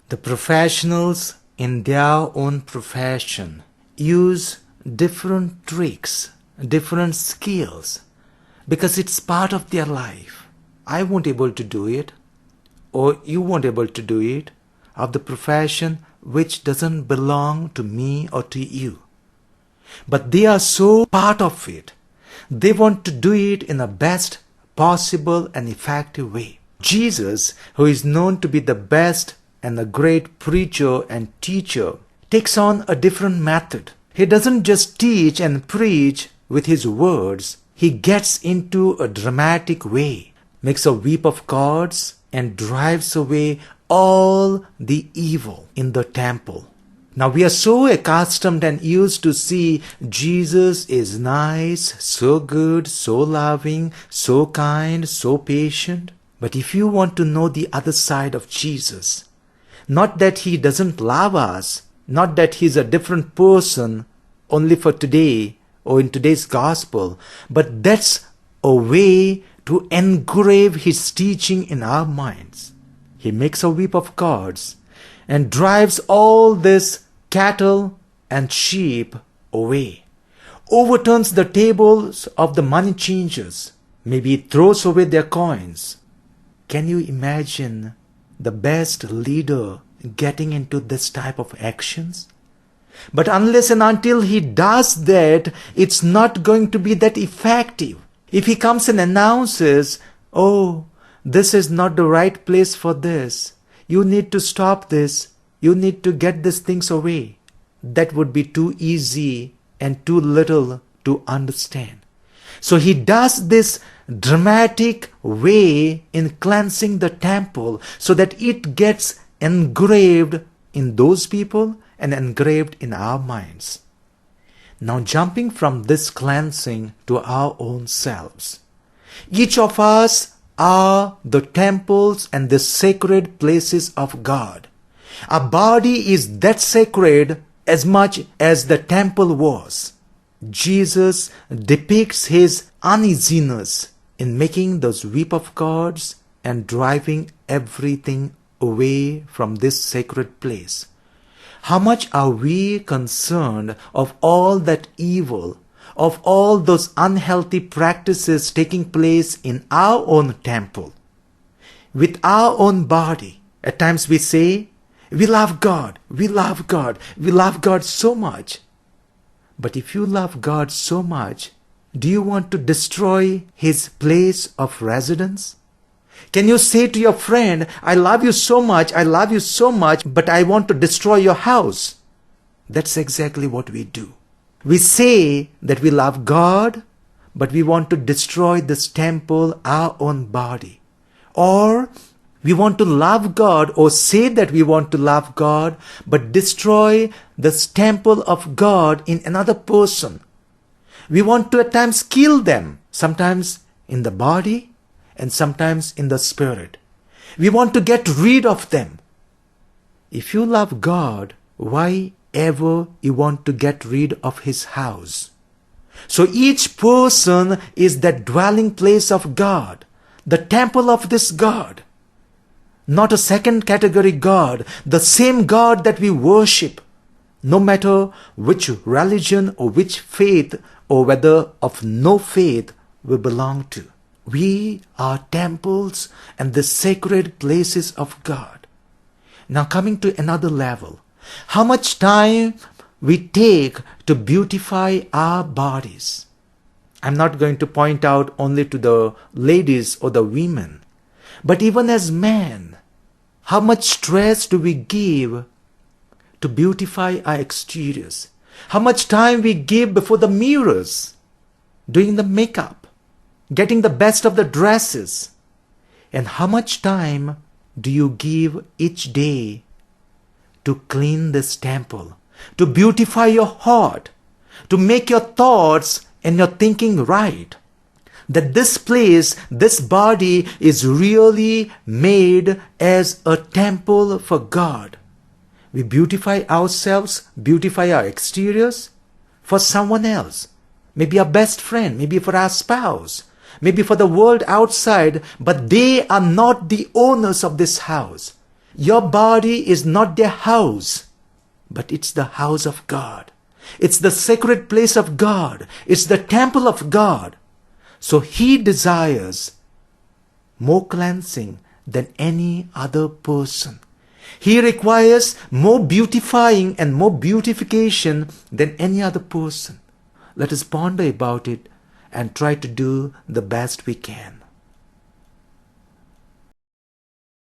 The professionals in their own profession use different tricks, different skills, because it's part of their life. I won't able to do it, or you won't able to do it, of the profession which doesn't belong to me or to you. But they are so part of it. They want to do it in the best possible and effective way. Jesus, who is known to be the best and the great preacher and teacher, takes on a different method. He doesn't just teach and preach with his words. He gets into a dramatic way, makes a whip of cords and drives away all the evil in the temple. Now we are so accustomed and used to see Jesus is nice, so good, so loving, so kind, so patient. But if you want to know the other side of Jesus, not that he doesn't love us, not that he's a different person only for today or in today's gospel, but that's a way to engrave his teaching in our minds. He makes a whip of cords and drives all this cattle and sheep away, overturns the tables of the money changers, maybe throws away their coins. Can you imagine the best leader getting into this type of actions? But unless and until he does that, it's not going to be that effective. If he comes and announces, oh, this is not the right place for this, you need to stop this, you need to get these things away, that would be too easy and too little to understand. So he does this dramatic way in cleansing the temple so that it gets engraved in those people and engraved in our minds. Now jumping from this cleansing to our own selves. Each of us are the temples and the sacred places of God. Our body is that sacred as much as the temple was. Jesus depicts his uneasiness in making those whip of cords and driving everything away from this sacred place. How much are we concerned of all that evil, of all those unhealthy practices taking place in our own temple, with our own body? At times we say, we love God, we love God, we love God so much. But if you love God so much, do you want to destroy his place of residence? Can you say to your friend, I love you so much, but I want to destroy your house? That's exactly what we do. We say that we love God, but we want to destroy this temple, our own body. Or we want to love God, or say that we want to love God, but destroy this temple of God in another person. We want to at times kill them, sometimes in the body and sometimes in the spirit. We want to get rid of them. If you love God, why ever you want to get rid of his house? So each person is the dwelling place of God, the temple of this God. Not a second category God, the same God that we worship, no matter which religion or which faith or whether of no faith we belong to. We are temples and the sacred places of God. Now coming to another level, how much time we take to beautify our bodies. I'm not going to point out only to the ladies or the women, but even as men, how much stress do we give to beautify our exteriors? How much time we give before the mirrors, doing the makeup, getting the best of the dresses? And how much time do you give each day to clean this temple, to beautify your heart, to make your thoughts and your thinking right? That this place, this body is really made as a temple for God. We beautify ourselves, beautify our exteriors for someone else. Maybe our best friend, maybe for our spouse, maybe for the world outside, but they are not the owners of this house. Your body is not their house, but it's the house of God. It's the sacred place of God. It's the temple of God. So He desires more cleansing than any other person. He requires more beautifying and more beautification than any other person. Let us ponder about it and try to do the best we can.